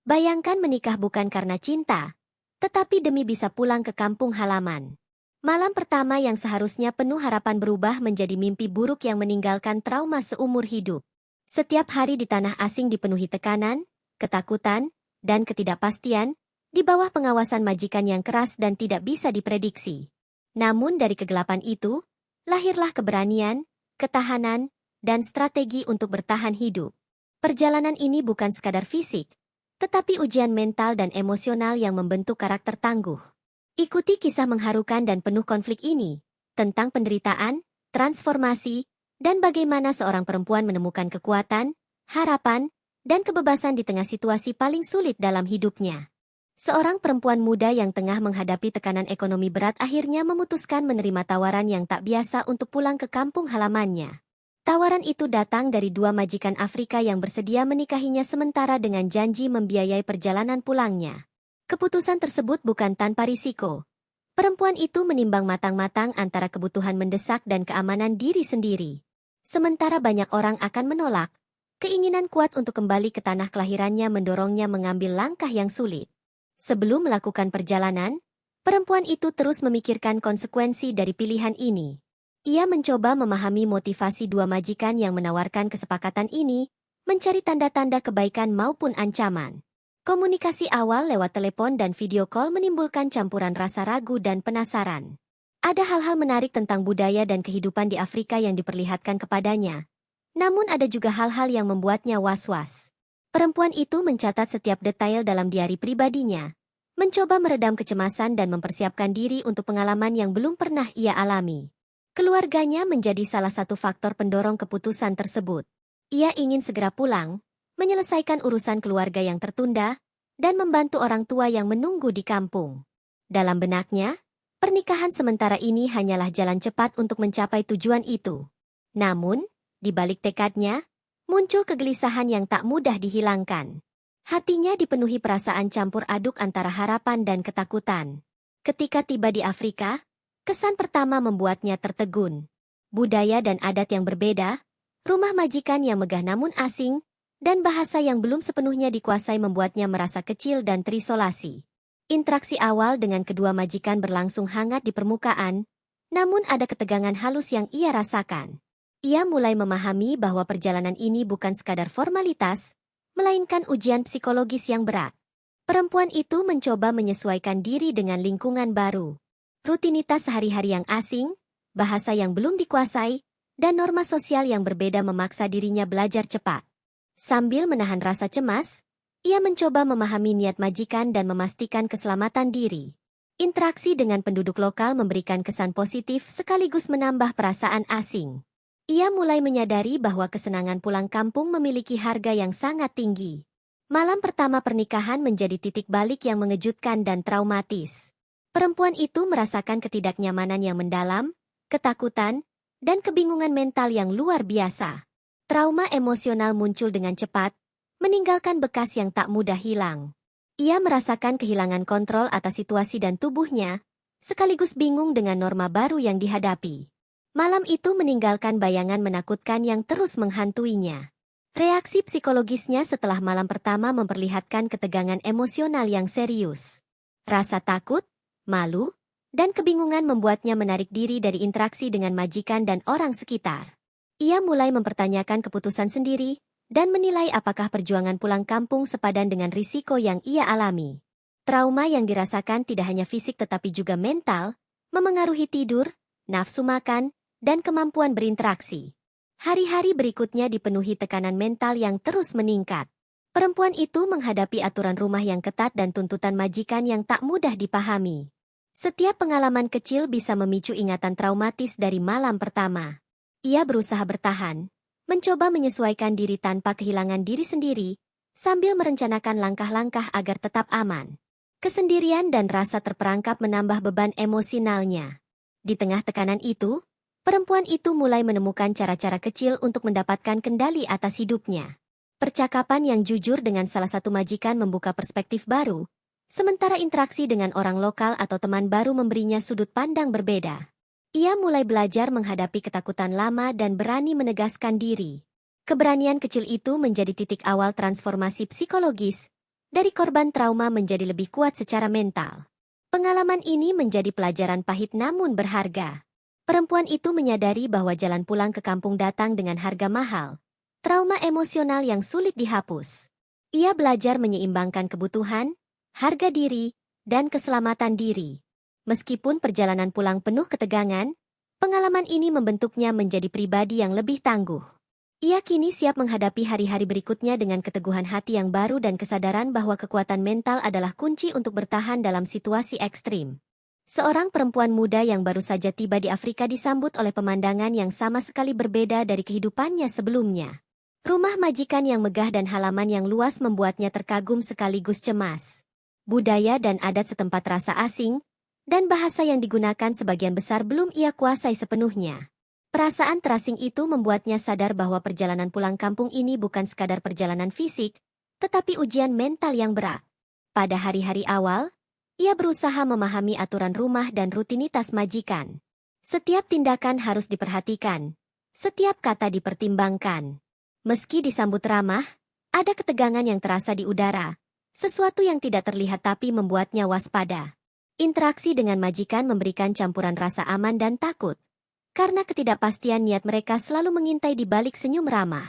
Bayangkan menikah bukan karena cinta, tetapi demi bisa pulang ke kampung halaman. Malam pertama yang seharusnya penuh harapan berubah menjadi mimpi buruk yang meninggalkan trauma seumur hidup. Setiap hari di tanah asing dipenuhi tekanan, ketakutan, dan ketidakpastian, di bawah pengawasan majikan yang keras dan tidak bisa diprediksi. Namun dari kegelapan itu, lahirlah keberanian, ketahanan, dan strategi untuk bertahan hidup. Perjalanan ini bukan sekadar fisik, tetapi ujian mental dan emosional yang membentuk karakter tangguh. Ikuti kisah mengharukan dan penuh konflik ini, tentang penderitaan, transformasi, dan bagaimana seorang perempuan menemukan kekuatan, harapan, dan kebebasan di tengah situasi paling sulit dalam hidupnya. Seorang perempuan muda yang tengah menghadapi tekanan ekonomi berat akhirnya memutuskan menerima tawaran yang tak biasa untuk pulang ke kampung halamannya. Tawaran itu datang dari dua majikan Afrika yang bersedia menikahinya sementara dengan janji membiayai perjalanan pulangnya. Keputusan tersebut bukan tanpa risiko. Perempuan itu menimbang matang-matang antara kebutuhan mendesak dan keamanan diri sendiri. Sementara banyak orang akan menolak, keinginan kuat untuk kembali ke tanah kelahirannya mendorongnya mengambil langkah yang sulit. Sebelum melakukan perjalanan, perempuan itu terus memikirkan konsekuensi dari pilihan ini. Ia mencoba memahami motivasi dua majikan yang menawarkan kesepakatan ini, mencari tanda-tanda kebaikan maupun ancaman. Komunikasi awal lewat telepon dan video call menimbulkan campuran rasa ragu dan penasaran. Ada hal-hal menarik tentang budaya dan kehidupan di Afrika yang diperlihatkan kepadanya. Namun ada juga hal-hal yang membuatnya was-was. Perempuan itu mencatat setiap detail dalam diari pribadinya, mencoba meredam kecemasan dan mempersiapkan diri untuk pengalaman yang belum pernah ia alami. Keluarganya menjadi salah satu faktor pendorong keputusan tersebut. Ia ingin segera pulang, menyelesaikan urusan keluarga yang tertunda, dan membantu orang tua yang menunggu di kampung. Dalam benaknya, pernikahan sementara ini hanyalah jalan cepat untuk mencapai tujuan itu. Namun, di balik tekadnya, muncul kegelisahan yang tak mudah dihilangkan. Hatinya dipenuhi perasaan campur aduk antara harapan dan ketakutan. Ketika tiba di Afrika, kesan pertama membuatnya tertegun. Budaya dan adat yang berbeda, rumah majikan yang megah namun asing, dan bahasa yang belum sepenuhnya dikuasai membuatnya merasa kecil dan terisolasi. Interaksi awal dengan kedua majikan berlangsung hangat di permukaan, namun ada ketegangan halus yang ia rasakan. Ia mulai memahami bahwa perjalanan ini bukan sekadar formalitas, melainkan ujian psikologis yang berat. Perempuan itu mencoba menyesuaikan diri dengan lingkungan baru. Rutinitas sehari-hari yang asing, bahasa yang belum dikuasai, dan norma sosial yang berbeda memaksa dirinya belajar cepat. Sambil menahan rasa cemas, ia mencoba memahami niat majikan dan memastikan keselamatan diri. Interaksi dengan penduduk lokal memberikan kesan positif sekaligus menambah perasaan asing. Ia mulai menyadari bahwa kesenangan pulang kampung memiliki harga yang sangat tinggi. Malam pertama pernikahan menjadi titik balik yang mengejutkan dan traumatis. Perempuan itu merasakan ketidaknyamanan yang mendalam, ketakutan, dan kebingungan mental yang luar biasa. Trauma emosional muncul dengan cepat, meninggalkan bekas yang tak mudah hilang. Ia merasakan kehilangan kontrol atas situasi dan tubuhnya, sekaligus bingung dengan norma baru yang dihadapi. Malam itu meninggalkan bayangan menakutkan yang terus menghantuinya. Reaksi psikologisnya setelah malam pertama memperlihatkan ketegangan emosional yang serius. Rasa takut, malu, dan kebingungan membuatnya menarik diri dari interaksi dengan majikan dan orang sekitar. Ia mulai mempertanyakan keputusan sendiri, dan menilai apakah perjuangan pulang kampung sepadan dengan risiko yang ia alami. Trauma yang dirasakan tidak hanya fisik tetapi juga mental, memengaruhi tidur, nafsu makan, dan kemampuan berinteraksi. Hari-hari berikutnya dipenuhi tekanan mental yang terus meningkat. Perempuan itu menghadapi aturan rumah yang ketat dan tuntutan majikan yang tak mudah dipahami. Setiap pengalaman kecil bisa memicu ingatan traumatis dari malam pertama. Ia berusaha bertahan, mencoba menyesuaikan diri tanpa kehilangan diri sendiri, sambil merencanakan langkah-langkah agar tetap aman. Kesendirian dan rasa terperangkap menambah beban emosionalnya. Di tengah tekanan itu, perempuan itu mulai menemukan cara-cara kecil untuk mendapatkan kendali atas hidupnya. Percakapan yang jujur dengan salah satu majikan membuka perspektif baru, sementara interaksi dengan orang lokal atau teman baru memberinya sudut pandang berbeda. Ia mulai belajar menghadapi ketakutan lama dan berani menegaskan diri. Keberanian kecil itu menjadi titik awal transformasi psikologis, dari korban trauma menjadi lebih kuat secara mental. Pengalaman ini menjadi pelajaran pahit namun berharga. Perempuan itu menyadari bahwa jalan pulang ke kampung datang dengan harga mahal. Trauma emosional yang sulit dihapus. Ia belajar menyeimbangkan kebutuhan, harga diri, dan keselamatan diri. Meskipun perjalanan pulang penuh ketegangan, pengalaman ini membentuknya menjadi pribadi yang lebih tangguh. Ia kini siap menghadapi hari-hari berikutnya dengan keteguhan hati yang baru dan kesadaran bahwa kekuatan mental adalah kunci untuk bertahan dalam situasi ekstrim. Seorang perempuan muda yang baru saja tiba di Afrika disambut oleh pemandangan yang sama sekali berbeda dari kehidupannya sebelumnya. Rumah majikan yang megah dan halaman yang luas membuatnya terkagum sekaligus cemas. Budaya dan adat setempat terasa asing, dan bahasa yang digunakan sebagian besar belum ia kuasai sepenuhnya. Perasaan terasing itu membuatnya sadar bahwa perjalanan pulang kampung ini bukan sekadar perjalanan fisik, tetapi ujian mental yang berat. Pada hari-hari awal, ia berusaha memahami aturan rumah dan rutinitas majikan. Setiap tindakan harus diperhatikan, setiap kata dipertimbangkan. Meski disambut ramah, ada ketegangan yang terasa di udara, sesuatu yang tidak terlihat tapi membuatnya waspada. Interaksi dengan majikan memberikan campuran rasa aman dan takut. Karena ketidakpastian niat mereka selalu mengintai di balik senyum ramah.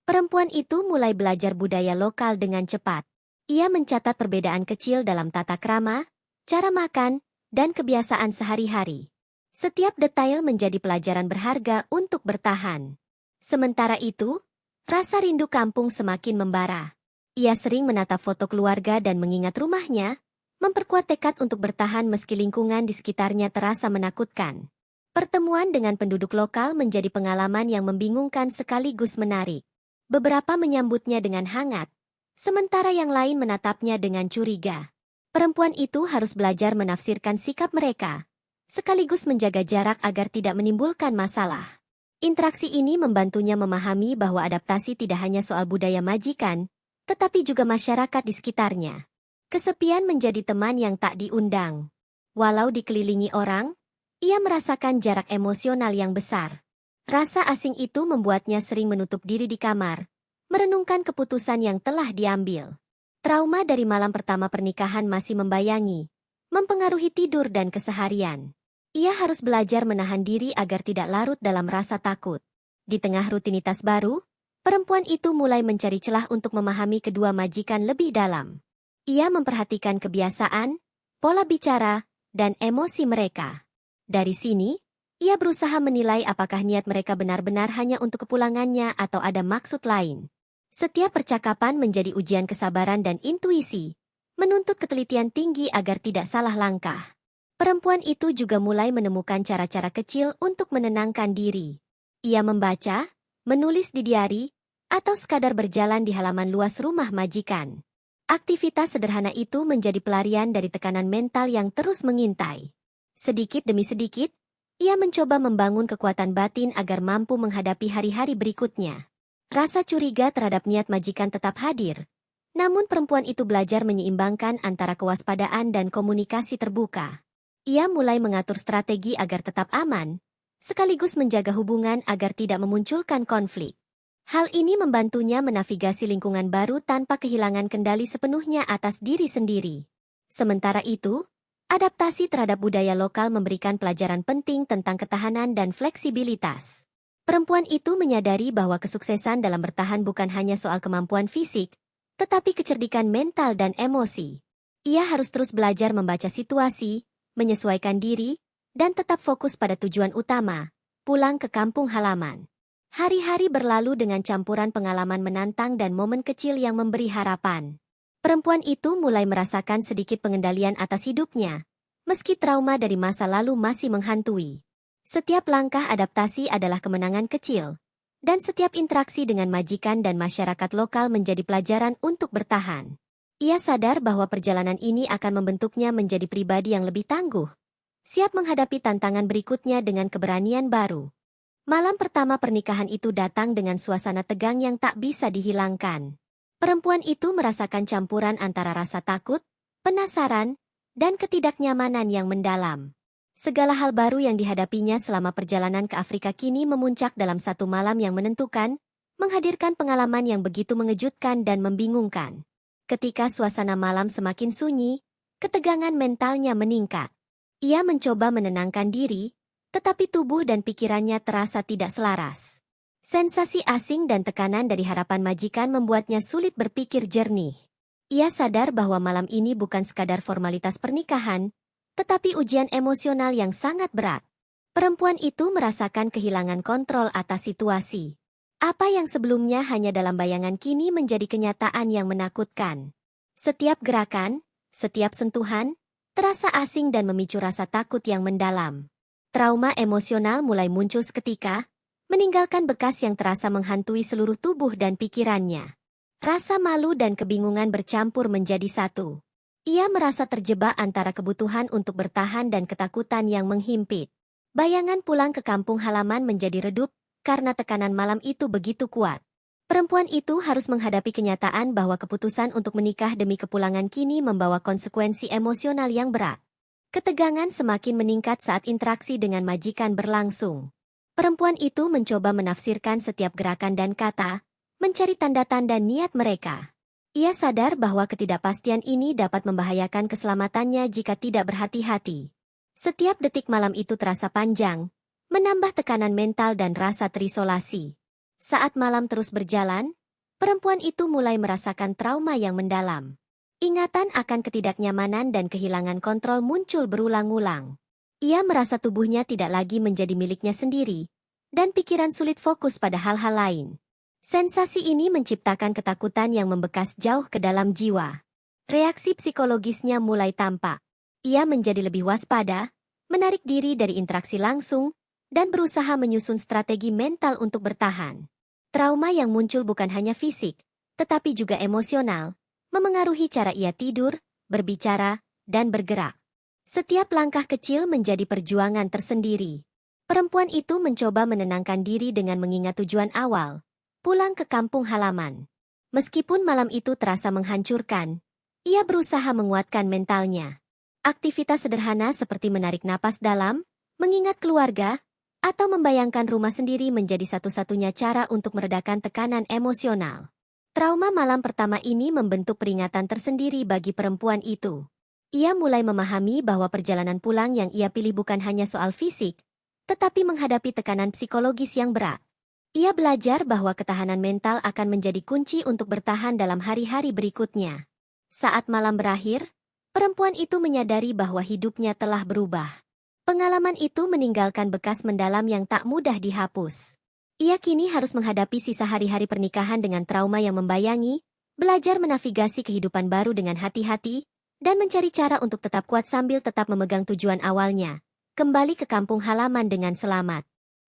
Perempuan itu mulai belajar budaya lokal dengan cepat. Ia mencatat perbedaan kecil dalam tata krama, cara makan, dan kebiasaan sehari-hari. Setiap detail menjadi pelajaran berharga untuk bertahan. Sementara itu, rasa rindu kampung semakin membara. Ia sering menatap foto keluarga dan mengingat rumahnya, memperkuat tekad untuk bertahan meski lingkungan di sekitarnya terasa menakutkan. Pertemuan dengan penduduk lokal menjadi pengalaman yang membingungkan sekaligus menarik. Beberapa menyambutnya dengan hangat, sementara yang lain menatapnya dengan curiga. Perempuan itu harus belajar menafsirkan sikap mereka, sekaligus menjaga jarak agar tidak menimbulkan masalah. Interaksi ini membantunya memahami bahwa adaptasi tidak hanya soal budaya majikan, tetapi juga masyarakat di sekitarnya. Kesepian menjadi teman yang tak diundang. Walau dikelilingi orang, ia merasakan jarak emosional yang besar. Rasa asing itu membuatnya sering menutup diri di kamar, merenungkan keputusan yang telah diambil. Trauma dari malam pertama pernikahan masih membayangi, mempengaruhi tidur dan keseharian. Ia harus belajar menahan diri agar tidak larut dalam rasa takut. Di tengah rutinitas baru, perempuan itu mulai mencari celah untuk memahami kedua majikan lebih dalam. Ia memperhatikan kebiasaan, pola bicara, dan emosi mereka. Dari sini, ia berusaha menilai apakah niat mereka benar-benar hanya untuk kepulangannya atau ada maksud lain. Setiap percakapan menjadi ujian kesabaran dan intuisi, menuntut ketelitian tinggi agar tidak salah langkah. Perempuan itu juga mulai menemukan cara-cara kecil untuk menenangkan diri. Ia membaca, menulis di diari, atau sekadar berjalan di halaman luas rumah majikan. Aktivitas sederhana itu menjadi pelarian dari tekanan mental yang terus mengintai. Sedikit demi sedikit, ia mencoba membangun kekuatan batin agar mampu menghadapi hari-hari berikutnya. Rasa curiga terhadap niat majikan tetap hadir, namun perempuan itu belajar menyeimbangkan antara kewaspadaan dan komunikasi terbuka. Ia mulai mengatur strategi agar tetap aman, sekaligus menjaga hubungan agar tidak memunculkan konflik. Hal ini membantunya menavigasi lingkungan baru tanpa kehilangan kendali sepenuhnya atas diri sendiri. Sementara itu, adaptasi terhadap budaya lokal memberikan pelajaran penting tentang ketahanan dan fleksibilitas. Perempuan itu menyadari bahwa kesuksesan dalam bertahan bukan hanya soal kemampuan fisik, tetapi kecerdikan mental dan emosi. Ia harus terus belajar membaca situasi, menyesuaikan diri, dan tetap fokus pada tujuan utama, pulang ke kampung halaman. Hari-hari berlalu dengan campuran pengalaman menantang dan momen kecil yang memberi harapan. Perempuan itu mulai merasakan sedikit pengendalian atas hidupnya, meski trauma dari masa lalu masih menghantui. Setiap langkah adaptasi adalah kemenangan kecil, dan setiap interaksi dengan majikan dan masyarakat lokal menjadi pelajaran untuk bertahan. Ia sadar bahwa perjalanan ini akan membentuknya menjadi pribadi yang lebih tangguh, siap menghadapi tantangan berikutnya dengan keberanian baru. Malam pertama pernikahan itu datang dengan suasana tegang yang tak bisa dihilangkan. Perempuan itu merasakan campuran antara rasa takut, penasaran, dan ketidaknyamanan yang mendalam. Segala hal baru yang dihadapinya selama perjalanan ke Afrika kini memuncak dalam satu malam yang menentukan, menghadirkan pengalaman yang begitu mengejutkan dan membingungkan. Ketika suasana malam semakin sunyi, ketegangan mentalnya meningkat. Ia mencoba menenangkan diri, tetapi tubuh dan pikirannya terasa tidak selaras. Sensasi asing dan tekanan dari harapan majikan membuatnya sulit berpikir jernih. Ia sadar bahwa malam ini bukan sekadar formalitas pernikahan, tetapi ujian emosional yang sangat berat. Perempuan itu merasakan kehilangan kontrol atas situasi. Apa yang sebelumnya hanya dalam bayangan kini menjadi kenyataan yang menakutkan. Setiap gerakan, setiap sentuhan, terasa asing dan memicu rasa takut yang mendalam. Trauma emosional mulai muncul seketika, meninggalkan bekas yang terasa menghantui seluruh tubuh dan pikirannya. Rasa malu dan kebingungan bercampur menjadi satu. Ia merasa terjebak antara kebutuhan untuk bertahan dan ketakutan yang menghimpit. Bayangan pulang ke kampung halaman menjadi redup, karena tekanan malam itu begitu kuat. Perempuan itu harus menghadapi kenyataan bahwa keputusan untuk menikah demi kepulangan kini membawa konsekuensi emosional yang berat. Ketegangan semakin meningkat saat interaksi dengan majikan berlangsung. Perempuan itu mencoba menafsirkan setiap gerakan dan kata, mencari tanda-tanda niat mereka. Ia sadar bahwa ketidakpastian ini dapat membahayakan keselamatannya jika tidak berhati-hati. Setiap detik malam itu terasa panjang, menambah tekanan mental dan rasa terisolasi. Saat malam terus berjalan, perempuan itu mulai merasakan trauma yang mendalam. Ingatan akan ketidaknyamanan dan kehilangan kontrol muncul berulang-ulang. Ia merasa tubuhnya tidak lagi menjadi miliknya sendiri, dan pikiran sulit fokus pada hal-hal lain. Sensasi ini menciptakan ketakutan yang membekas jauh ke dalam jiwa. Reaksi psikologisnya mulai tampak. Ia menjadi lebih waspada, menarik diri dari interaksi langsung, dan berusaha menyusun strategi mental untuk bertahan. Trauma yang muncul bukan hanya fisik, tetapi juga emosional, memengaruhi cara ia tidur, berbicara, dan bergerak. Setiap langkah kecil menjadi perjuangan tersendiri. Perempuan itu mencoba menenangkan diri dengan mengingat tujuan awal, pulang ke kampung halaman. Meskipun malam itu terasa menghancurkan, ia berusaha menguatkan mentalnya. Aktivitas sederhana seperti menarik napas dalam, mengingat keluarga, atau membayangkan rumah sendiri menjadi satu-satunya cara untuk meredakan tekanan emosional. Trauma malam pertama ini membentuk peringatan tersendiri bagi perempuan itu. Ia mulai memahami bahwa perjalanan pulang yang ia pilih bukan hanya soal fisik, tetapi menghadapi tekanan psikologis yang berat. Ia belajar bahwa ketahanan mental akan menjadi kunci untuk bertahan dalam hari-hari berikutnya. Saat malam berakhir, perempuan itu menyadari bahwa hidupnya telah berubah. Pengalaman itu meninggalkan bekas mendalam yang tak mudah dihapus. Ia kini harus menghadapi sisa hari-hari pernikahan dengan trauma yang membayangi, belajar menavigasi kehidupan baru dengan hati-hati, dan mencari cara untuk tetap kuat sambil tetap memegang tujuan awalnya, kembali ke kampung halaman dengan selamat.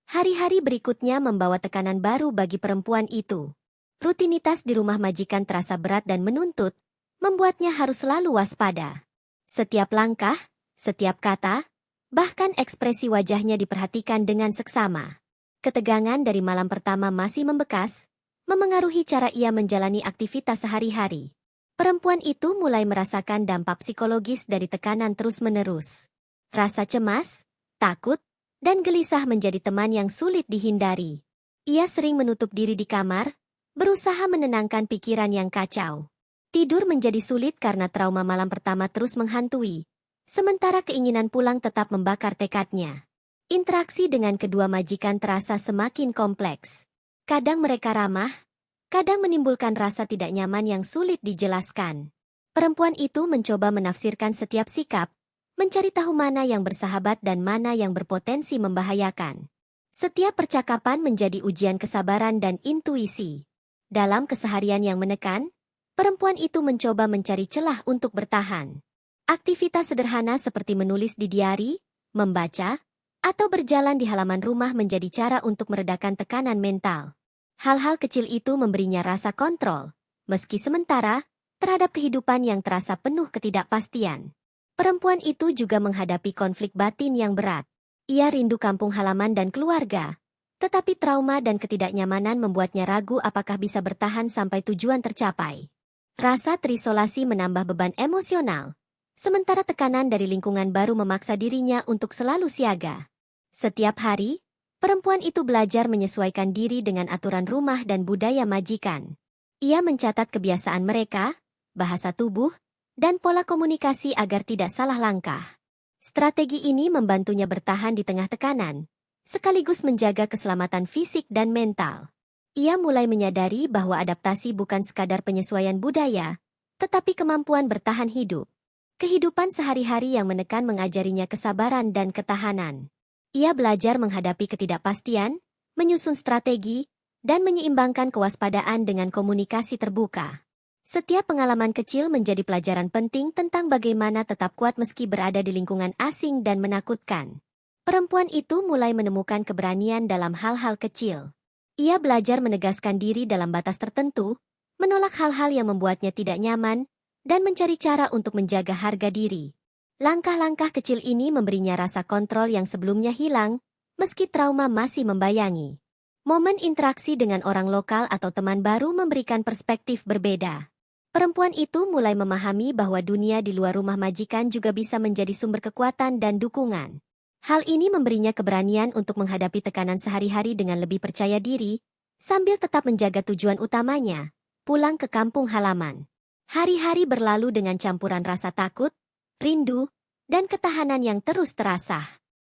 Hari-hari berikutnya membawa tekanan baru bagi perempuan itu. Rutinitas di rumah majikan terasa berat dan menuntut, membuatnya harus selalu waspada. Setiap langkah, setiap kata, bahkan ekspresi wajahnya diperhatikan dengan seksama. Ketegangan dari malam pertama masih membekas, memengaruhi cara ia menjalani aktivitas sehari-hari. Perempuan itu mulai merasakan dampak psikologis dari tekanan terus-menerus. Rasa cemas, takut, dan gelisah menjadi teman yang sulit dihindari. Ia sering menutup diri di kamar, berusaha menenangkan pikiran yang kacau. Tidur menjadi sulit karena trauma malam pertama terus menghantui. Sementara keinginan pulang tetap membakar tekadnya. Interaksi dengan kedua majikan terasa semakin kompleks. Kadang mereka ramah, kadang menimbulkan rasa tidak nyaman yang sulit dijelaskan. Perempuan itu mencoba menafsirkan setiap sikap, mencari tahu mana yang bersahabat dan mana yang berpotensi membahayakan. Setiap percakapan menjadi ujian kesabaran dan intuisi. Dalam keseharian yang menekan, perempuan itu mencoba mencari celah untuk bertahan. Aktivitas sederhana seperti menulis di diari, membaca, atau berjalan di halaman rumah menjadi cara untuk meredakan tekanan mental. Hal-hal kecil itu memberinya rasa kontrol, meski sementara, terhadap kehidupan yang terasa penuh ketidakpastian. Perempuan itu juga menghadapi konflik batin yang berat. Ia rindu kampung halaman dan keluarga, tetapi trauma dan ketidaknyamanan membuatnya ragu apakah bisa bertahan sampai tujuan tercapai. Rasa terisolasi menambah beban emosional. Sementara tekanan dari lingkungan baru memaksa dirinya untuk selalu siaga. Setiap hari, perempuan itu belajar menyesuaikan diri dengan aturan rumah dan budaya majikan. Ia mencatat kebiasaan mereka, bahasa tubuh, dan pola komunikasi agar tidak salah langkah. Strategi ini membantunya bertahan di tengah tekanan, sekaligus menjaga keselamatan fisik dan mental. Ia mulai menyadari bahwa adaptasi bukan sekadar penyesuaian budaya, tetapi kemampuan bertahan hidup. Kehidupan sehari-hari yang menekan mengajarinya kesabaran dan ketahanan. Ia belajar menghadapi ketidakpastian, menyusun strategi, dan menyeimbangkan kewaspadaan dengan komunikasi terbuka. Setiap pengalaman kecil menjadi pelajaran penting tentang bagaimana tetap kuat meski berada di lingkungan asing dan menakutkan. Perempuan itu mulai menemukan keberanian dalam hal-hal kecil. Ia belajar menegaskan diri dalam batas tertentu, menolak hal-hal yang membuatnya tidak nyaman, dan mencari cara untuk menjaga harga diri. Langkah-langkah kecil ini memberinya rasa kontrol yang sebelumnya hilang, meski trauma masih membayangi. Momen interaksi dengan orang lokal atau teman baru memberikan perspektif berbeda. Perempuan itu mulai memahami bahwa dunia di luar rumah majikan juga bisa menjadi sumber kekuatan dan dukungan. Hal ini memberinya keberanian untuk menghadapi tekanan sehari-hari dengan lebih percaya diri, sambil tetap menjaga tujuan utamanya, pulang ke kampung halaman. Hari-hari berlalu dengan campuran rasa takut, rindu, dan ketahanan yang terus terasah.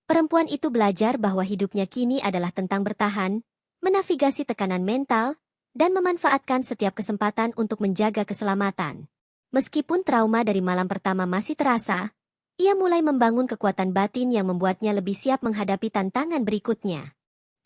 Perempuan itu belajar bahwa hidupnya kini adalah tentang bertahan, menavigasi tekanan mental, dan memanfaatkan setiap kesempatan untuk menjaga keselamatan. Meskipun trauma dari malam pertama masih terasa, ia mulai membangun kekuatan batin yang membuatnya lebih siap menghadapi tantangan berikutnya.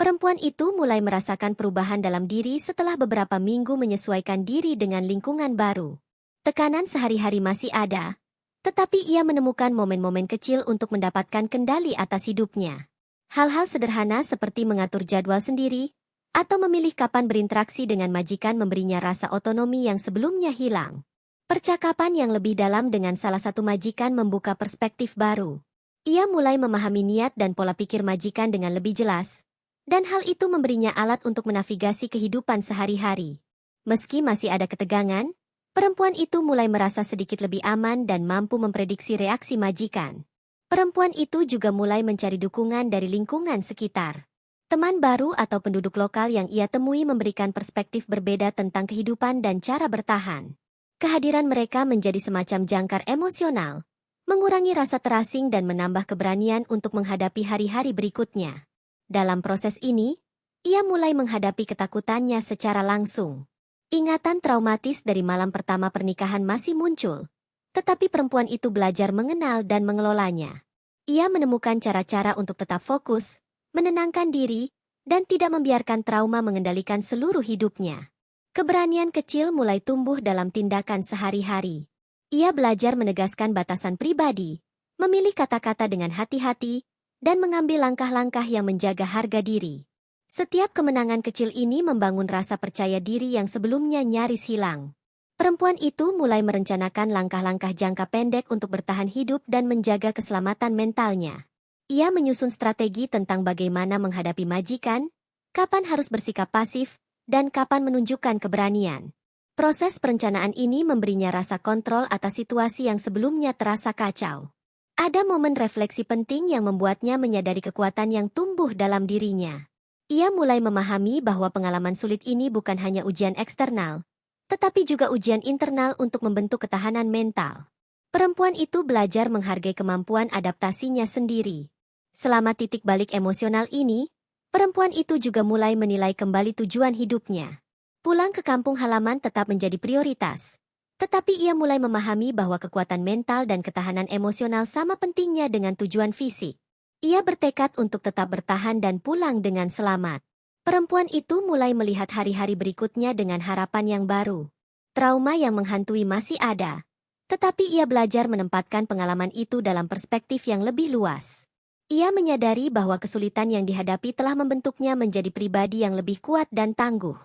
Perempuan itu mulai merasakan perubahan dalam diri setelah beberapa minggu menyesuaikan diri dengan lingkungan baru. Tekanan sehari-hari masih ada, tetapi ia menemukan momen-momen kecil untuk mendapatkan kendali atas hidupnya. Hal-hal sederhana seperti mengatur jadwal sendiri, atau memilih kapan berinteraksi dengan majikan memberinya rasa otonomi yang sebelumnya hilang. Percakapan yang lebih dalam dengan salah satu majikan membuka perspektif baru. Ia mulai memahami niat dan pola pikir majikan dengan lebih jelas, dan hal itu memberinya alat untuk menavigasi kehidupan sehari-hari. Meski masih ada ketegangan, perempuan itu mulai merasa sedikit lebih aman dan mampu memprediksi reaksi majikan. Perempuan itu juga mulai mencari dukungan dari lingkungan sekitar. Teman baru atau penduduk lokal yang ia temui memberikan perspektif berbeda tentang kehidupan dan cara bertahan. Kehadiran mereka menjadi semacam jangkar emosional, mengurangi rasa terasing dan menambah keberanian untuk menghadapi hari-hari berikutnya. Dalam proses ini, ia mulai menghadapi ketakutannya secara langsung. Ingatan traumatis dari malam pertama pernikahan masih muncul, tetapi perempuan itu belajar mengenal dan mengelolanya. Ia menemukan cara-cara untuk tetap fokus, menenangkan diri, dan tidak membiarkan trauma mengendalikan seluruh hidupnya. Keberanian kecil mulai tumbuh dalam tindakan sehari-hari. Ia belajar menegaskan batasan pribadi, memilih kata-kata dengan hati-hati, dan mengambil langkah-langkah yang menjaga harga diri. Setiap kemenangan kecil ini membangun rasa percaya diri yang sebelumnya nyaris hilang. Perempuan itu mulai merencanakan langkah-langkah jangka pendek untuk bertahan hidup dan menjaga keselamatan mentalnya. Ia menyusun strategi tentang bagaimana menghadapi majikan, kapan harus bersikap pasif, dan kapan menunjukkan keberanian. Proses perencanaan ini memberinya rasa kontrol atas situasi yang sebelumnya terasa kacau. Ada momen refleksi penting yang membuatnya menyadari kekuatan yang tumbuh dalam dirinya. Ia mulai memahami bahwa pengalaman sulit ini bukan hanya ujian eksternal, tetapi juga ujian internal untuk membentuk ketahanan mental. Perempuan itu belajar menghargai kemampuan adaptasinya sendiri. Selama titik balik emosional ini, perempuan itu juga mulai menilai kembali tujuan hidupnya. Pulang ke kampung halaman tetap menjadi prioritas, tetapi ia mulai memahami bahwa kekuatan mental dan ketahanan emosional sama pentingnya dengan tujuan fisik. Ia bertekad untuk tetap bertahan dan pulang dengan selamat. Perempuan itu mulai melihat hari-hari berikutnya dengan harapan yang baru. Trauma yang menghantui masih ada, tetapi ia belajar menempatkan pengalaman itu dalam perspektif yang lebih luas. Ia menyadari bahwa kesulitan yang dihadapi telah membentuknya menjadi pribadi yang lebih kuat dan tangguh.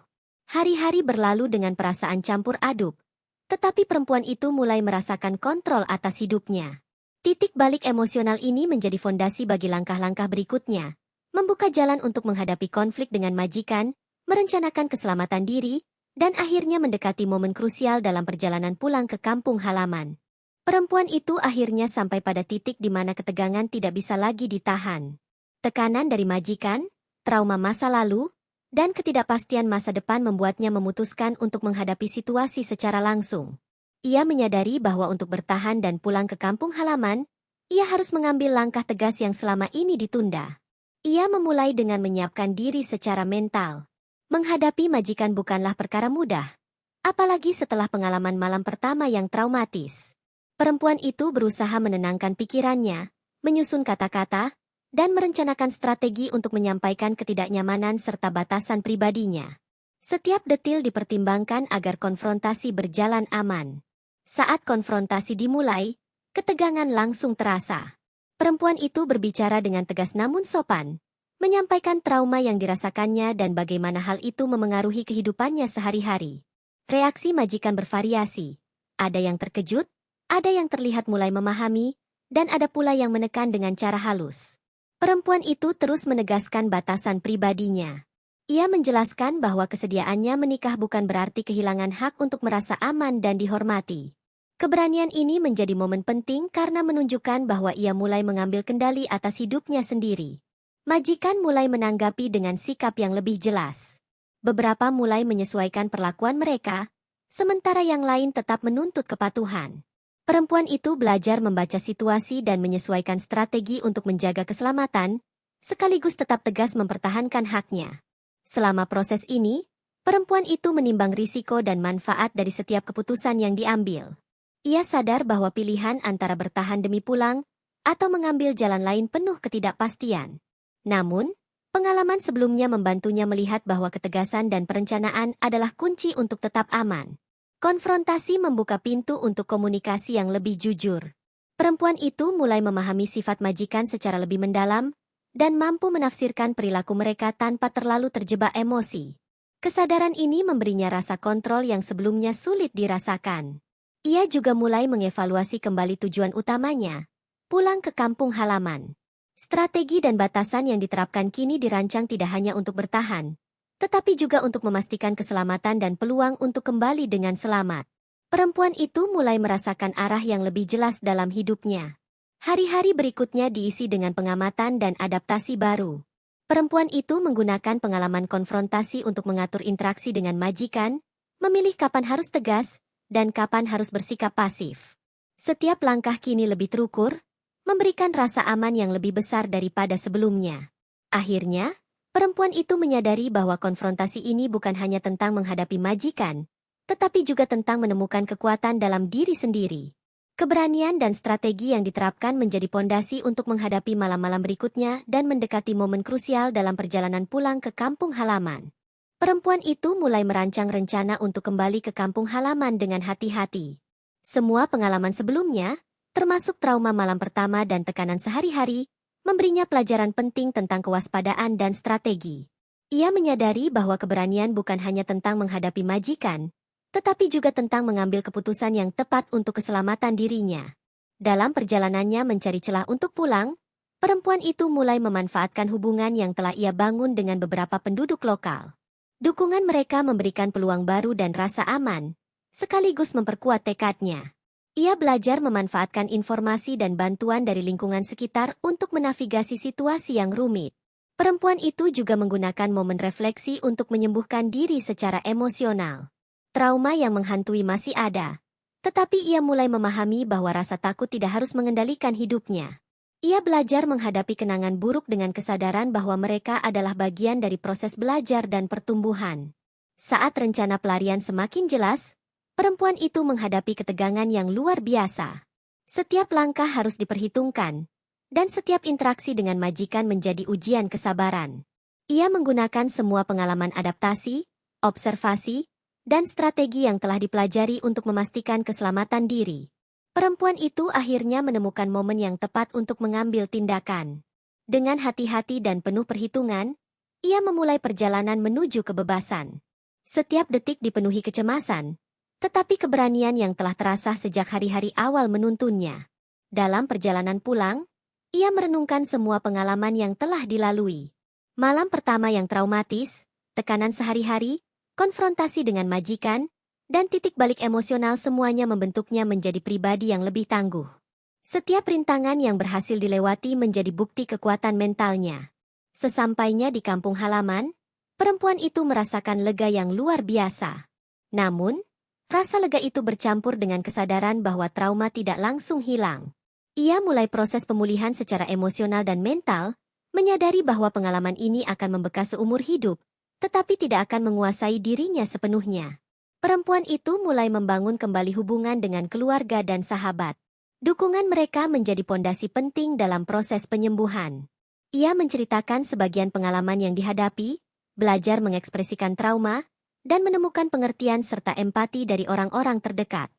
Hari-hari berlalu dengan perasaan campur aduk, tetapi perempuan itu mulai merasakan kontrol atas hidupnya. Titik balik emosional ini menjadi fondasi bagi langkah-langkah berikutnya, membuka jalan untuk menghadapi konflik dengan majikan, merencanakan keselamatan diri, dan akhirnya mendekati momen krusial dalam perjalanan pulang ke kampung halaman. Perempuan itu akhirnya sampai pada titik di mana ketegangan tidak bisa lagi ditahan. Tekanan dari majikan, trauma masa lalu, dan ketidakpastian masa depan membuatnya memutuskan untuk menghadapi situasi secara langsung. Ia menyadari bahwa untuk bertahan dan pulang ke kampung halaman, ia harus mengambil langkah tegas yang selama ini ditunda. Ia memulai dengan menyiapkan diri secara mental. Menghadapi majikan bukanlah perkara mudah, apalagi setelah pengalaman malam pertama yang traumatis. Perempuan itu berusaha menenangkan pikirannya, menyusun kata-kata, dan merencanakan strategi untuk menyampaikan ketidaknyamanan serta batasan pribadinya. Setiap detil dipertimbangkan agar konfrontasi berjalan aman. Saat konfrontasi dimulai, ketegangan langsung terasa. Perempuan itu berbicara dengan tegas namun sopan, menyampaikan trauma yang dirasakannya dan bagaimana hal itu memengaruhi kehidupannya sehari-hari. Reaksi majikan bervariasi. Ada yang terkejut, ada yang terlihat mulai memahami, dan ada pula yang menekan dengan cara halus. Perempuan itu terus menegaskan batasan pribadinya. Ia menjelaskan bahwa kesediaannya menikah bukan berarti kehilangan hak untuk merasa aman dan dihormati. Keberanian ini menjadi momen penting karena menunjukkan bahwa ia mulai mengambil kendali atas hidupnya sendiri. Majikan mulai menanggapi dengan sikap yang lebih jelas. Beberapa mulai menyesuaikan perlakuan mereka, sementara yang lain tetap menuntut kepatuhan. Perempuan itu belajar membaca situasi dan menyesuaikan strategi untuk menjaga keselamatan, sekaligus tetap tegas mempertahankan haknya. Selama proses ini, perempuan itu menimbang risiko dan manfaat dari setiap keputusan yang diambil. Ia sadar bahwa pilihan antara bertahan demi pulang atau mengambil jalan lain penuh ketidakpastian. Namun, pengalaman sebelumnya membantunya melihat bahwa ketegasan dan perencanaan adalah kunci untuk tetap aman. Konfrontasi membuka pintu untuk komunikasi yang lebih jujur. Perempuan itu mulai memahami sifat majikan secara lebih mendalam, dan mampu menafsirkan perilaku mereka tanpa terlalu terjebak emosi. Kesadaran ini memberinya rasa kontrol yang sebelumnya sulit dirasakan. Ia juga mulai mengevaluasi kembali tujuan utamanya, pulang ke kampung halaman. Strategi dan batasan yang diterapkan kini dirancang tidak hanya untuk bertahan, tetapi juga untuk memastikan keselamatan dan peluang untuk kembali dengan selamat. Perempuan itu mulai merasakan arah yang lebih jelas dalam hidupnya. Hari-hari berikutnya diisi dengan pengamatan dan adaptasi baru. Perempuan itu menggunakan pengalaman konfrontasi untuk mengatur interaksi dengan majikan, memilih kapan harus tegas, dan kapan harus bersikap pasif. Setiap langkah kini lebih terukur, memberikan rasa aman yang lebih besar daripada sebelumnya. Akhirnya, perempuan itu menyadari bahwa konfrontasi ini bukan hanya tentang menghadapi majikan, tetapi juga tentang menemukan kekuatan dalam diri sendiri. Keberanian dan strategi yang diterapkan menjadi pondasi untuk menghadapi malam-malam berikutnya dan mendekati momen krusial dalam perjalanan pulang ke kampung halaman. Perempuan itu mulai merancang rencana untuk kembali ke kampung halaman dengan hati-hati. Semua pengalaman sebelumnya, termasuk trauma malam pertama dan tekanan sehari-hari, memberinya pelajaran penting tentang kewaspadaan dan strategi. Ia menyadari bahwa keberanian bukan hanya tentang menghadapi majikan, tetapi juga tentang mengambil keputusan yang tepat untuk keselamatan dirinya. Dalam perjalanannya mencari celah untuk pulang, perempuan itu mulai memanfaatkan hubungan yang telah ia bangun dengan beberapa penduduk lokal. Dukungan mereka memberikan peluang baru dan rasa aman, sekaligus memperkuat tekadnya. Ia belajar memanfaatkan informasi dan bantuan dari lingkungan sekitar untuk menavigasi situasi yang rumit. Perempuan itu juga menggunakan momen refleksi untuk menyembuhkan diri secara emosional. Trauma yang menghantui masih ada, tetapi ia mulai memahami bahwa rasa takut tidak harus mengendalikan hidupnya. Ia belajar menghadapi kenangan buruk dengan kesadaran bahwa mereka adalah bagian dari proses belajar dan pertumbuhan. Saat rencana pelarian semakin jelas, perempuan itu menghadapi ketegangan yang luar biasa. Setiap langkah harus diperhitungkan, dan setiap interaksi dengan majikan menjadi ujian kesabaran. Ia menggunakan semua pengalaman adaptasi, observasi, dan strategi yang telah dipelajari untuk memastikan keselamatan diri. Perempuan itu akhirnya menemukan momen yang tepat untuk mengambil tindakan. Dengan hati-hati dan penuh perhitungan, ia memulai perjalanan menuju kebebasan. Setiap detik dipenuhi kecemasan, tetapi keberanian yang telah terasa sejak hari-hari awal menuntunnya. Dalam perjalanan pulang, ia merenungkan semua pengalaman yang telah dilalui. Malam pertama yang traumatis, tekanan sehari-hari, konfrontasi dengan majikan, dan titik balik emosional semuanya membentuknya menjadi pribadi yang lebih tangguh. Setiap rintangan yang berhasil dilewati menjadi bukti kekuatan mentalnya. Sesampainya di kampung halaman, perempuan itu merasakan lega yang luar biasa. Namun, Rasa lega itu bercampur dengan kesadaran bahwa trauma tidak langsung hilang. Ia mulai proses pemulihan secara emosional dan mental, menyadari bahwa pengalaman ini akan membekas seumur hidup, tetapi tidak akan menguasai dirinya sepenuhnya. Perempuan itu mulai membangun kembali hubungan dengan keluarga dan sahabat. Dukungan mereka menjadi pondasi penting dalam proses penyembuhan. Ia menceritakan sebagian pengalaman yang dihadapi, belajar mengekspresikan trauma, dan menemukan pengertian serta empati dari orang-orang terdekat.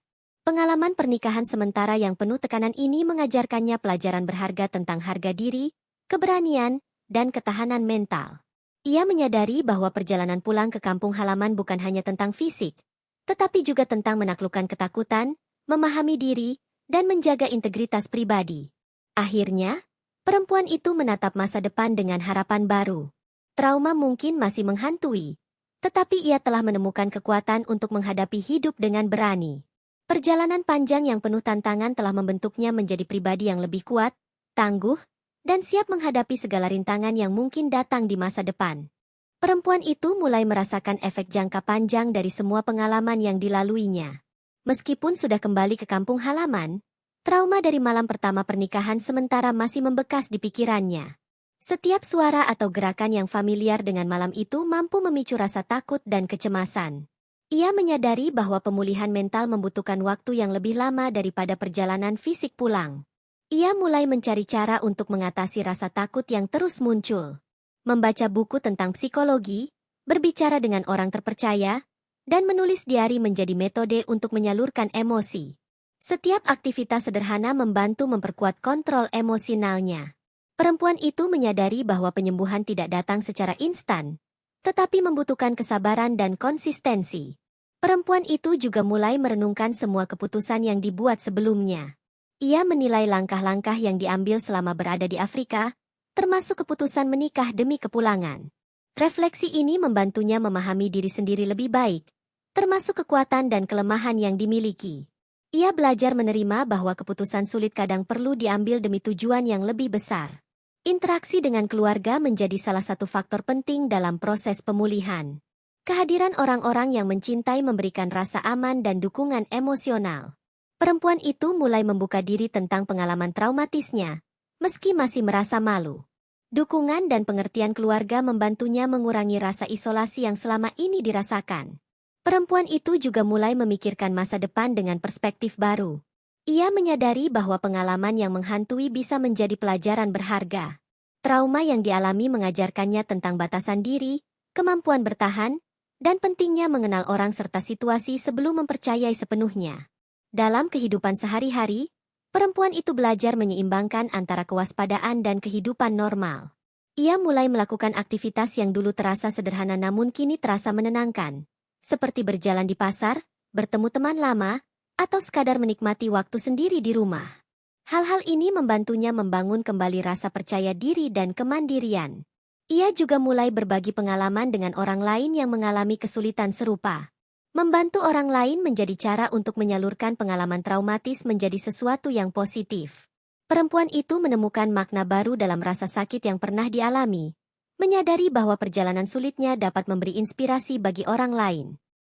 Pengalaman pernikahan sementara yang penuh tekanan ini mengajarkannya pelajaran berharga tentang harga diri, keberanian, dan ketahanan mental. Ia menyadari bahwa perjalanan pulang ke kampung halaman bukan hanya tentang fisik, tetapi juga tentang menaklukkan ketakutan, memahami diri, dan menjaga integritas pribadi. Akhirnya, perempuan itu menatap masa depan dengan harapan baru. Trauma mungkin masih menghantui, tetapi ia telah menemukan kekuatan untuk menghadapi hidup dengan berani. Perjalanan panjang yang penuh tantangan telah membentuknya menjadi pribadi yang lebih kuat, tangguh, dan siap menghadapi segala rintangan yang mungkin datang di masa depan. Perempuan itu mulai merasakan efek jangka panjang dari semua pengalaman yang dilaluinya. Meskipun sudah kembali ke kampung halaman, trauma dari malam pertama pernikahan sementara masih membekas di pikirannya. Setiap suara atau gerakan yang familiar dengan malam itu mampu memicu rasa takut dan kecemasan. Ia menyadari bahwa pemulihan mental membutuhkan waktu yang lebih lama daripada perjalanan fisik pulang. Ia mulai mencari cara untuk mengatasi rasa takut yang terus muncul. Membaca buku tentang psikologi, berbicara dengan orang terpercaya, dan menulis diari menjadi metode untuk menyalurkan emosi. Setiap aktivitas sederhana membantu memperkuat kontrol emosionalnya. Perempuan itu menyadari bahwa penyembuhan tidak datang secara instan, tetapi membutuhkan kesabaran dan konsistensi. Perempuan itu juga mulai merenungkan semua keputusan yang dibuat sebelumnya. Ia menilai langkah-langkah yang diambil selama berada di Afrika, termasuk keputusan menikah demi kepulangan. Refleksi ini membantunya memahami diri sendiri lebih baik, termasuk kekuatan dan kelemahan yang dimiliki. Ia belajar menerima bahwa keputusan sulit kadang perlu diambil demi tujuan yang lebih besar. Interaksi dengan keluarga menjadi salah satu faktor penting dalam proses pemulihan. Kehadiran orang-orang yang mencintai memberikan rasa aman dan dukungan emosional. Perempuan itu mulai membuka diri tentang pengalaman traumatisnya, meski masih merasa malu. Dukungan dan pengertian keluarga membantunya mengurangi rasa isolasi yang selama ini dirasakan. Perempuan itu juga mulai memikirkan masa depan dengan perspektif baru. Ia menyadari bahwa pengalaman yang menghantui bisa menjadi pelajaran berharga. Trauma yang dialami mengajarkannya tentang batasan diri, kemampuan bertahan, dan pentingnya mengenal orang serta situasi sebelum mempercayai sepenuhnya. Dalam kehidupan sehari-hari, perempuan itu belajar menyeimbangkan antara kewaspadaan dan kehidupan normal. Ia mulai melakukan aktivitas yang dulu terasa sederhana namun kini terasa menenangkan, seperti berjalan di pasar, bertemu teman lama, atau sekadar menikmati waktu sendiri di rumah. Hal-hal ini membantunya membangun kembali rasa percaya diri dan kemandirian. Ia juga mulai berbagi pengalaman dengan orang lain yang mengalami kesulitan serupa. Membantu orang lain menjadi cara untuk menyalurkan pengalaman traumatis menjadi sesuatu yang positif. Perempuan itu menemukan makna baru dalam rasa sakit yang pernah dialami, menyadari bahwa perjalanan sulitnya dapat memberi inspirasi bagi orang lain.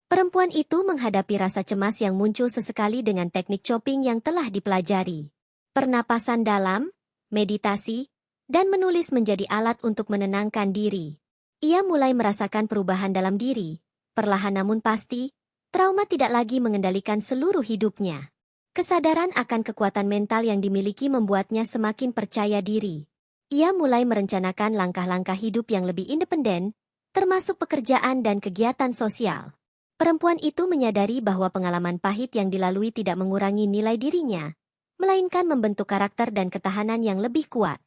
Perempuan itu menghadapi rasa cemas yang muncul sesekali dengan teknik chopping yang telah dipelajari. Pernapasan dalam, meditasi, dan menulis menjadi alat untuk menenangkan diri. Ia mulai merasakan perubahan dalam diri. Perlahan namun pasti, trauma tidak lagi mengendalikan seluruh hidupnya. Kesadaran akan kekuatan mental yang dimiliki membuatnya semakin percaya diri. Ia mulai merencanakan langkah-langkah hidup yang lebih independen, termasuk pekerjaan dan kegiatan sosial. Perempuan itu menyadari bahwa pengalaman pahit yang dilalui tidak mengurangi nilai dirinya, melainkan membentuk karakter dan ketahanan yang lebih kuat.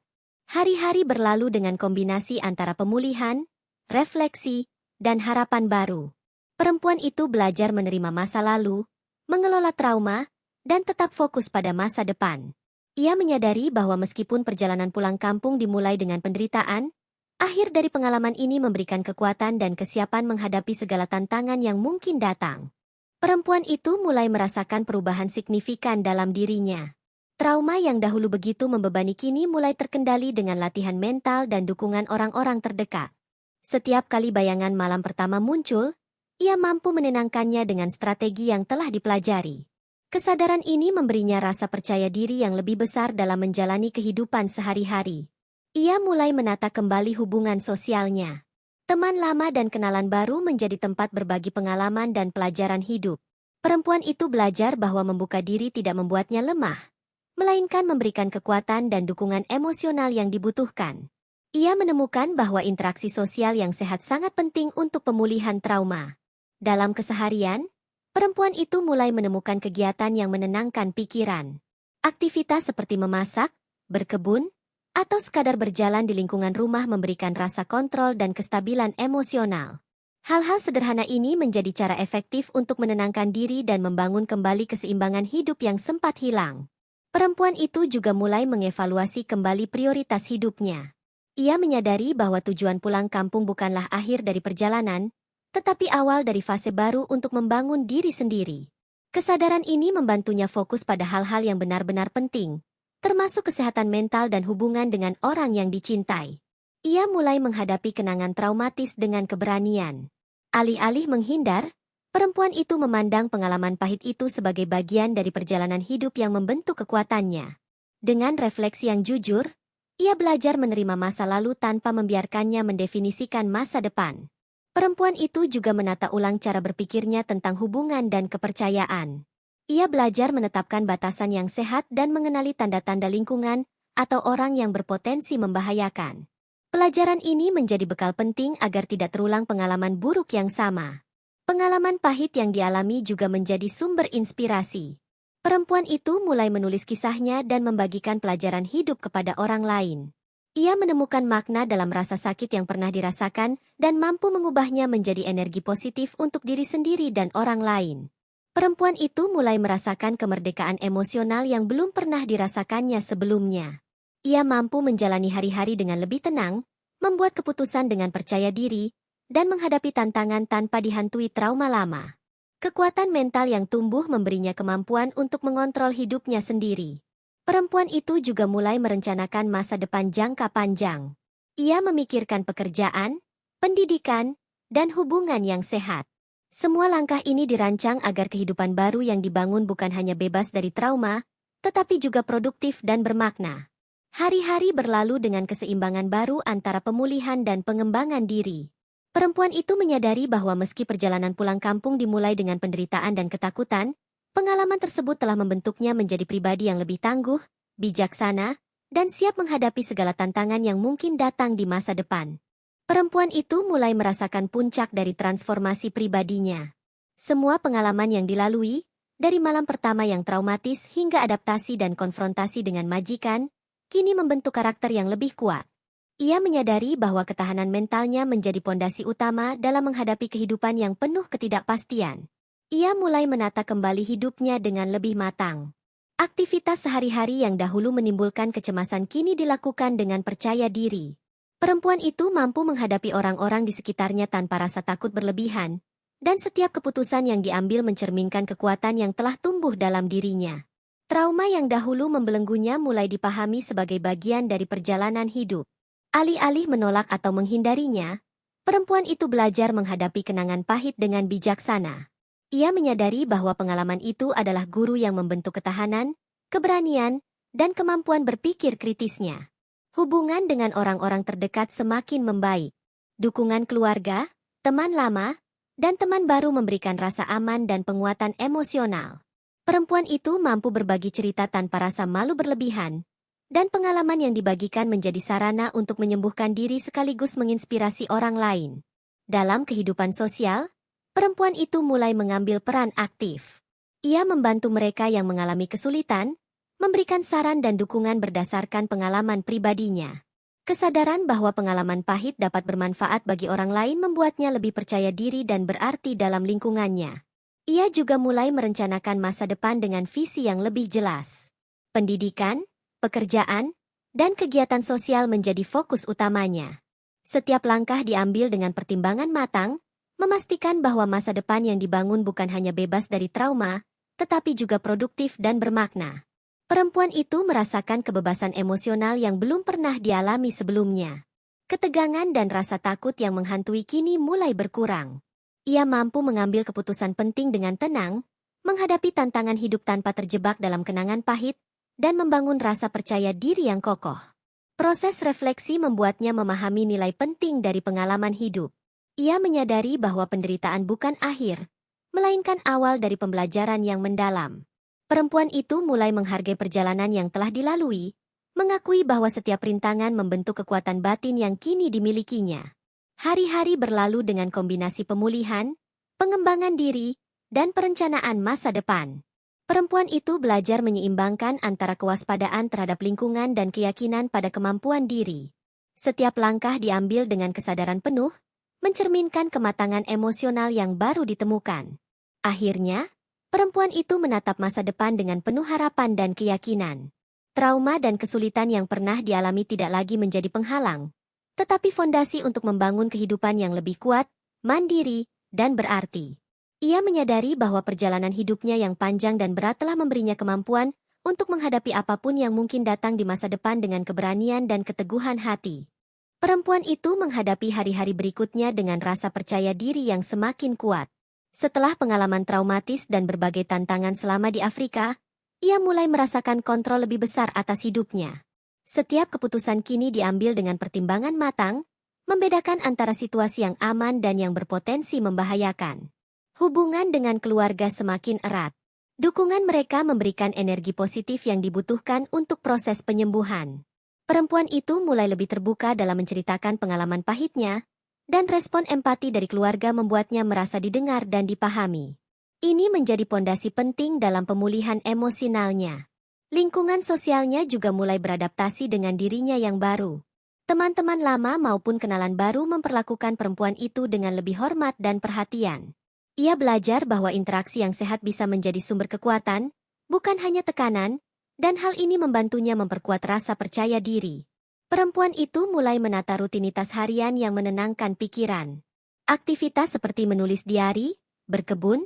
Hari-hari berlalu dengan kombinasi antara pemulihan, refleksi, dan harapan baru. Perempuan itu belajar menerima masa lalu, mengelola trauma, dan tetap fokus pada masa depan. Ia menyadari bahwa meskipun perjalanan pulang kampung dimulai dengan penderitaan, akhir dari pengalaman ini memberikan kekuatan dan kesiapan menghadapi segala tantangan yang mungkin datang. Perempuan itu mulai merasakan perubahan signifikan dalam dirinya. Trauma yang dahulu begitu membebani kini mulai terkendali dengan latihan mental dan dukungan orang-orang terdekat. Setiap kali bayangan malam pertama muncul, Ia mampu menenangkannya dengan strategi yang telah dipelajari. Kesadaran ini memberinya rasa percaya diri yang lebih besar dalam menjalani kehidupan sehari-hari. Ia mulai menata kembali hubungan sosialnya. Teman lama dan kenalan baru menjadi tempat berbagi pengalaman dan pelajaran hidup. Perempuan itu belajar bahwa membuka diri tidak membuatnya lemah, melainkan memberikan kekuatan dan dukungan emosional yang dibutuhkan. Ia menemukan bahwa interaksi sosial yang sehat sangat penting untuk pemulihan trauma. Dalam keseharian, perempuan itu mulai menemukan kegiatan yang menenangkan pikiran. Aktivitas seperti memasak, berkebun, atau sekadar berjalan di lingkungan rumah memberikan rasa kontrol dan kestabilan emosional. Hal-hal sederhana ini menjadi cara efektif untuk menenangkan diri dan membangun kembali keseimbangan hidup yang sempat hilang. Perempuan itu juga mulai mengevaluasi kembali prioritas hidupnya. Ia menyadari bahwa tujuan pulang kampung bukanlah akhir dari perjalanan, tetapi awal dari fase baru untuk membangun diri sendiri. Kesadaran ini membantunya fokus pada hal-hal yang benar-benar penting, termasuk kesehatan mental dan hubungan dengan orang yang dicintai. Ia mulai menghadapi kenangan traumatis dengan keberanian. Alih-alih menghindar, perempuan itu memandang pengalaman pahit itu sebagai bagian dari perjalanan hidup yang membentuk kekuatannya. Dengan refleksi yang jujur, ia belajar menerima masa lalu tanpa membiarkannya mendefinisikan masa depan. Perempuan itu juga menata ulang cara berpikirnya tentang hubungan dan kepercayaan. Ia belajar menetapkan batasan yang sehat dan mengenali tanda-tanda lingkungan atau orang yang berpotensi membahayakan. Pelajaran ini menjadi bekal penting agar tidak terulang pengalaman buruk yang sama. Pengalaman pahit yang dialami juga menjadi sumber inspirasi. Perempuan itu mulai menulis kisahnya dan membagikan pelajaran hidup kepada orang lain. Ia menemukan makna dalam rasa sakit yang pernah dirasakan dan mampu mengubahnya menjadi energi positif untuk diri sendiri dan orang lain. Perempuan itu mulai merasakan kemerdekaan emosional yang belum pernah dirasakannya sebelumnya. Ia mampu menjalani hari-hari dengan lebih tenang, membuat keputusan dengan percaya diri, dan menghadapi tantangan tanpa dihantui trauma lama. Kekuatan mental yang tumbuh memberinya kemampuan untuk mengontrol hidupnya sendiri. Perempuan itu juga mulai merencanakan masa depan jangka panjang. Ia memikirkan pekerjaan, pendidikan, dan hubungan yang sehat. Semua langkah ini dirancang agar kehidupan baru yang dibangun bukan hanya bebas dari trauma, tetapi juga produktif dan bermakna. Hari-hari berlalu dengan keseimbangan baru antara pemulihan dan pengembangan diri. Perempuan itu menyadari bahwa meski perjalanan pulang kampung dimulai dengan penderitaan dan ketakutan, pengalaman tersebut telah membentuknya menjadi pribadi yang lebih tangguh, bijaksana, dan siap menghadapi segala tantangan yang mungkin datang di masa depan. Perempuan itu mulai merasakan puncak dari transformasi pribadinya. Semua pengalaman yang dilalui, dari malam pertama yang traumatis hingga adaptasi dan konfrontasi dengan majikan, kini membentuk karakter yang lebih kuat. Ia menyadari bahwa ketahanan mentalnya menjadi pondasi utama dalam menghadapi kehidupan yang penuh ketidakpastian. Ia mulai menata kembali hidupnya dengan lebih matang. Aktivitas sehari-hari yang dahulu menimbulkan kecemasan kini dilakukan dengan percaya diri. Perempuan itu mampu menghadapi orang-orang di sekitarnya tanpa rasa takut berlebihan, dan setiap keputusan yang diambil mencerminkan kekuatan yang telah tumbuh dalam dirinya. Trauma yang dahulu membelenggunya mulai dipahami sebagai bagian dari perjalanan hidup. Alih-alih menolak atau menghindarinya, perempuan itu belajar menghadapi kenangan pahit dengan bijaksana. Ia menyadari bahwa pengalaman itu adalah guru yang membentuk ketahanan, keberanian, dan kemampuan berpikir kritisnya. Hubungan dengan orang-orang terdekat semakin membaik. Dukungan keluarga, teman lama, dan teman baru memberikan rasa aman dan penguatan emosional. Perempuan itu mampu berbagi cerita tanpa rasa malu berlebihan, dan pengalaman yang dibagikan menjadi sarana untuk menyembuhkan diri sekaligus menginspirasi orang lain. Dalam kehidupan sosial, perempuan itu mulai mengambil peran aktif. Ia membantu mereka yang mengalami kesulitan, memberikan saran dan dukungan berdasarkan pengalaman pribadinya. Kesadaran bahwa pengalaman pahit dapat bermanfaat bagi orang lain membuatnya lebih percaya diri dan berarti dalam lingkungannya. Ia juga mulai merencanakan masa depan dengan visi yang lebih jelas. Pendidikan, pekerjaan, dan kegiatan sosial menjadi fokus utamanya. Setiap langkah diambil dengan pertimbangan matang, memastikan bahwa masa depan yang dibangun bukan hanya bebas dari trauma, tetapi juga produktif dan bermakna. Perempuan itu merasakan kebebasan emosional yang belum pernah dialami sebelumnya. Ketegangan dan rasa takut yang menghantui kini mulai berkurang. Ia mampu mengambil keputusan penting dengan tenang, menghadapi tantangan hidup tanpa terjebak dalam kenangan pahit, dan membangun rasa percaya diri yang kokoh. Proses refleksi membuatnya memahami nilai penting dari pengalaman hidup. Ia menyadari bahwa penderitaan bukan akhir, melainkan awal dari pembelajaran yang mendalam. Perempuan itu mulai menghargai perjalanan yang telah dilalui, mengakui bahwa setiap rintangan membentuk kekuatan batin yang kini dimilikinya. Hari-hari berlalu dengan kombinasi pemulihan, pengembangan diri, dan perencanaan masa depan. Perempuan itu belajar menyeimbangkan antara kewaspadaan terhadap lingkungan dan keyakinan pada kemampuan diri. Setiap langkah diambil dengan kesadaran penuh, mencerminkan kematangan emosional yang baru ditemukan. Akhirnya, perempuan itu menatap masa depan dengan penuh harapan dan keyakinan. Trauma dan kesulitan yang pernah dialami tidak lagi menjadi penghalang, tetapi fondasi untuk membangun kehidupan yang lebih kuat, mandiri, dan berarti. Ia menyadari bahwa perjalanan hidupnya yang panjang dan berat telah memberinya kemampuan untuk menghadapi apapun yang mungkin datang di masa depan dengan keberanian dan keteguhan hati. Perempuan itu menghadapi hari-hari berikutnya dengan rasa percaya diri yang semakin kuat. Setelah pengalaman traumatis dan berbagai tantangan selama di Afrika, ia mulai merasakan kontrol lebih besar atas hidupnya. Setiap keputusan kini diambil dengan pertimbangan matang, membedakan antara situasi yang aman dan yang berpotensi membahayakan. Hubungan dengan keluarga semakin erat. Dukungan mereka memberikan energi positif yang dibutuhkan untuk proses penyembuhan. Perempuan itu mulai lebih terbuka dalam menceritakan pengalaman pahitnya, dan respon empati dari keluarga membuatnya merasa didengar dan dipahami. Ini menjadi pondasi penting dalam pemulihan emosionalnya. Lingkungan sosialnya juga mulai beradaptasi dengan dirinya yang baru. Teman-teman lama maupun kenalan baru memperlakukan perempuan itu dengan lebih hormat dan perhatian. Ia belajar bahwa interaksi yang sehat bisa menjadi sumber kekuatan, bukan hanya tekanan, dan hal ini membantunya memperkuat rasa percaya diri. Perempuan itu mulai menata rutinitas harian yang menenangkan pikiran. Aktivitas seperti menulis diari, berkebun,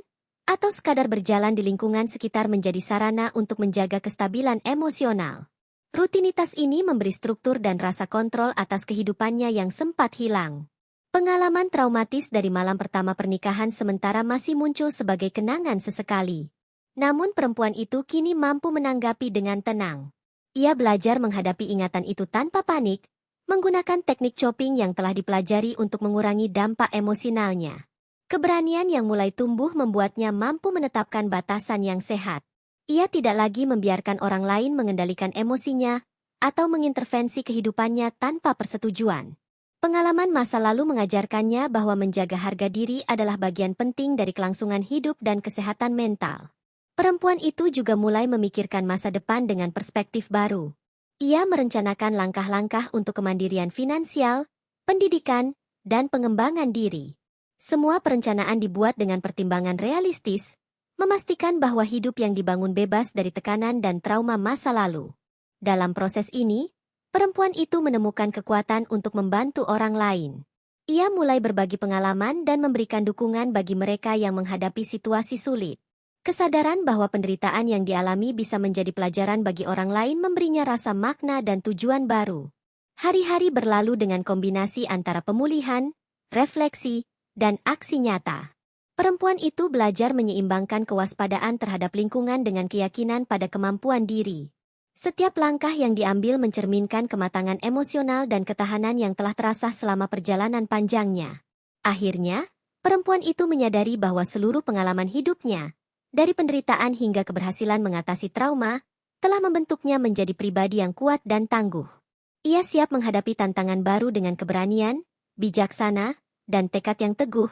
atau sekadar berjalan di lingkungan sekitar menjadi sarana untuk menjaga kestabilan emosional. Rutinitas ini memberi struktur dan rasa kontrol atas kehidupannya yang sempat hilang. Pengalaman traumatis dari malam pertama pernikahan sementara masih muncul sebagai kenangan sesekali. Namun perempuan itu kini mampu menanggapi dengan tenang. Ia belajar menghadapi ingatan itu tanpa panik, menggunakan teknik coping yang telah dipelajari untuk mengurangi dampak emosionalnya. Keberanian yang mulai tumbuh membuatnya mampu menetapkan batasan yang sehat. Ia tidak lagi membiarkan orang lain mengendalikan emosinya atau mengintervensi kehidupannya tanpa persetujuan. Pengalaman masa lalu mengajarkannya bahwa menjaga harga diri adalah bagian penting dari kelangsungan hidup dan kesehatan mental. Perempuan itu juga mulai memikirkan masa depan dengan perspektif baru. Ia merencanakan langkah-langkah untuk kemandirian finansial, pendidikan, dan pengembangan diri. Semua perencanaan dibuat dengan pertimbangan realistis, memastikan bahwa hidup yang dibangun bebas dari tekanan dan trauma masa lalu. Dalam proses ini, perempuan itu menemukan kekuatan untuk membantu orang lain. Ia mulai berbagi pengalaman dan memberikan dukungan bagi mereka yang menghadapi situasi sulit. Kesadaran bahwa penderitaan yang dialami bisa menjadi pelajaran bagi orang lain memberinya rasa makna dan tujuan baru. Hari-hari berlalu dengan kombinasi antara pemulihan, refleksi, dan aksi nyata. Perempuan itu belajar menyeimbangkan kewaspadaan terhadap lingkungan dengan keyakinan pada kemampuan diri. Setiap langkah yang diambil mencerminkan kematangan emosional dan ketahanan yang telah terasah selama perjalanan panjangnya. Akhirnya, perempuan itu menyadari bahwa seluruh pengalaman hidupnya, dari penderitaan hingga keberhasilan mengatasi trauma, telah membentuknya menjadi pribadi yang kuat dan tangguh. Ia siap menghadapi tantangan baru dengan keberanian, bijaksana, dan tekad yang teguh,